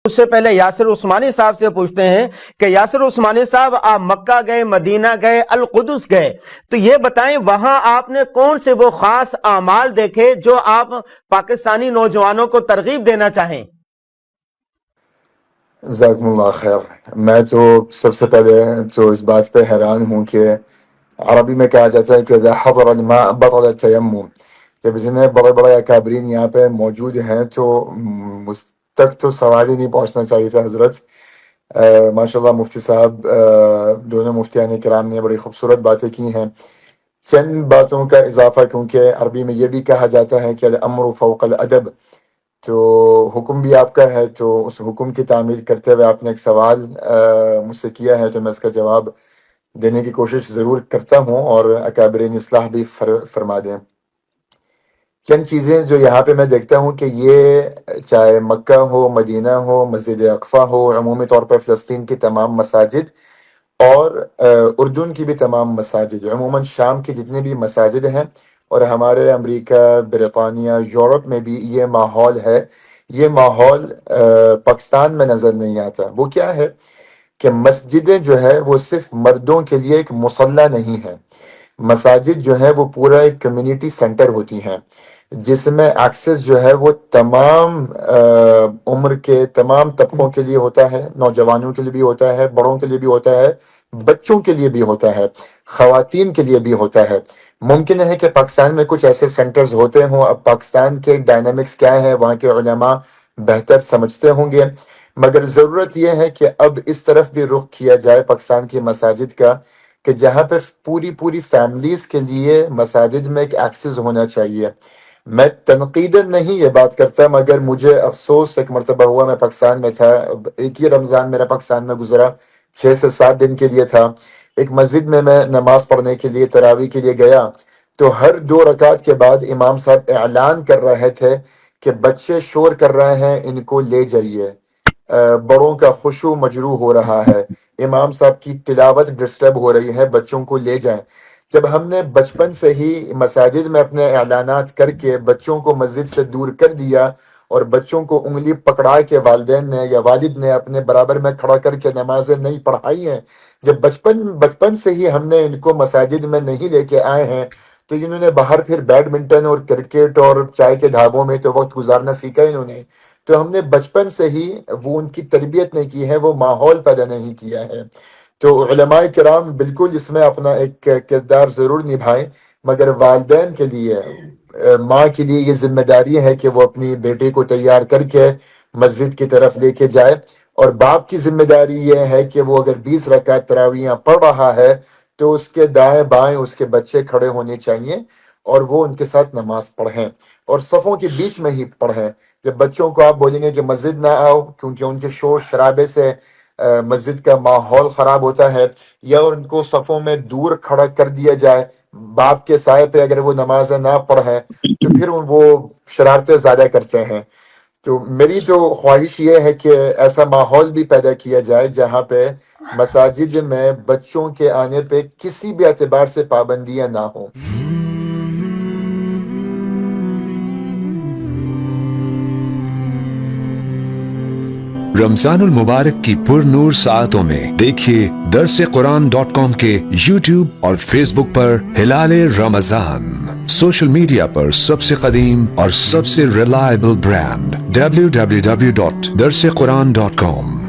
اس سے پہلے یاسر عثمانی صاحب سے پوچھتے ہیں کہ یاسر عثمانی صاحب، آپ مکہ گئے، مدینہ گئے، القدس گئے، تو یہ بتائیں وہاں آپ نے کون سے وہ خاص اعمال دیکھے جو آپ پاکستانی نوجوانوں کو ترغیب دینا چاہیں؟ جزاکم اللہ خیر۔ میں تو سب سے پہلے تو اس بات پہ حیران ہوں کہ عربی میں کہا جاتا ہے کہ اذا حضر الماء بطل التیمم، جب جتنے بڑے بڑے اکابرین یہاں پہ موجود ہیں تو مجھ تک تو سوال ہی نہیں پہنچنا چاہیے تھا حضرت۔ ماشاء اللہ مفتی صاحب، دونوں مفتیان کرام نے بڑی خوبصورت باتیں کی ہیں۔ چند باتوں کا اضافہ، کیونکہ عربی میں یہ بھی کہا جاتا ہے کہ الامر فوق الادب، تو حکم بھی آپ کا ہے، تو اس حکم کی تعمیل کرتے ہوئے آپ نے ایک سوال مجھ سے کیا ہے، تو میں اس کا جواب دینے کی کوشش ضرور کرتا ہوں اور اکابرین اصلاح بھی فرما دیں۔ چند چیزیں جو یہاں پہ میں دیکھتا ہوں کہ یہ چاہے مکہ ہو، مدینہ ہو، مسجد اقصی ہو، عمومی طور پر فلسطین کی تمام مساجد اور اردن کی بھی تمام مساجد، عموماً شام کی جتنی بھی مساجد ہیں، اور ہمارے امریکہ، برطانیہ، یورپ میں بھی یہ ماحول ہے۔ یہ ماحول پاکستان میں نظر نہیں آتا۔ وہ کیا ہے کہ مسجدیں جو ہے وہ صرف مردوں کے لیے ایک مصلی نہیں ہے، مساجد جو ہے وہ پورا ایک کمیونٹی سینٹر ہوتی ہیں، جس میں ایکسس جو ہے وہ تمام عمر کے تمام طبقوں کے لیے ہوتا ہے، نوجوانوں کے لیے بھی ہوتا ہے، بڑوں کے لیے بھی ہوتا ہے، بچوں کے لیے بھی ہوتا ہے، خواتین کے لیے بھی ہوتا ہے۔ ممکن ہے کہ پاکستان میں کچھ ایسے سینٹرز ہوتے ہوں، اب پاکستان کے ڈائنامکس کیا ہے وہاں کے علماء بہتر سمجھتے ہوں گے، مگر ضرورت یہ ہے کہ اب اس طرف بھی رخ کیا جائے پاکستان کی مساجد کا کہ جہاں پر پوری فیملیز کے لیے مساجد میں ایک ایکسس ہونا چاہیے۔ میں تنقیداً نہیں یہ بات کرتا، مگر مجھے افسوس ایک مرتبہ ہوا، میں پاکستان میں تھا، ایک ہی رمضان میرا پاکستان میں گزرا، 6 سے 7 دن کے لیے تھا۔ ایک مسجد میں نماز پڑھنے کے لیے تراویح کے لیے گیا، تو ہر 2 رکعت کے بعد امام صاحب اعلان کر رہے تھے کہ بچے شور کر رہے ہیں، ان کو لے جائیے، بڑوں کا خشوع مجروح ہو رہا ہے، امام صاحب کی تلاوت ڈسٹرب ہو رہی ہے، بچوں کو لے جائیں۔ جب ہم نے بچپن سے ہی مساجد میں اپنے اعلانات کر کے بچوں کو مسجد سے دور کر دیا، اور بچوں کو انگلی پکڑا کے والدین نے یا والد نے اپنے برابر میں کھڑا کر کے نمازیں نہیں پڑھائی ہیں، جب بچپن سے ہی ہم نے ان کو مساجد میں نہیں لے کے آئے ہیں، تو انہوں نے باہر پھر بیڈمنٹن اور کرکٹ اور چائے کے ڈھابوں میں تو وقت گزارنا سیکھا انہوں نے۔ تو ہم نے بچپن سے ہی وہ ان کی تربیت نہیں کی ہے، وہ ماحول پیدا نہیں کیا ہے۔ تو علماء کرام بالکل اس میں اپنا ایک کردار ضرور نبھائیں، مگر والدین کے لیے، ماں کے لیے یہ ذمہ داری ہے کہ وہ اپنی بیٹے کو تیار کر کے مسجد کی طرف لے کے جائے، اور باپ کی ذمہ داری یہ ہے کہ وہ اگر 20 رکعت تراویحاں پڑھ رہا ہے تو اس کے دائیں بائیں اس کے بچے کھڑے ہونے چاہیے اور وہ ان کے ساتھ نماز پڑھیں، اور صفوں کے بیچ میں ہی پڑھیں۔ جب بچوں کو آپ بولیں گے کہ مسجد نہ آؤ کیونکہ ان کے شور شرابے سے مسجد کا ماحول خراب ہوتا ہے، یا ان کو صفوں میں دور کھڑا کر دیا جائے، باپ کے سائے پہ اگر وہ نمازیں نہ پڑھیں تو پھر وہ شرارتیں زیادہ کرتے ہیں۔ تو میری تو خواہش یہ ہے کہ ایسا ماحول بھی پیدا کیا جائے جہاں پہ مساجد میں بچوں کے آنے پہ کسی بھی اعتبار سے پابندیاں نہ ہوں۔ رمضان المبارک کی پر نور ساعتوں میں دیکھیے درسقرآن.com کے یوٹیوب اور فیس بک پر ہلال رمضان، سوشل میڈیا پر سب سے قدیم اور سب سے ریلائبل برانڈ www.درسقرآن.com۔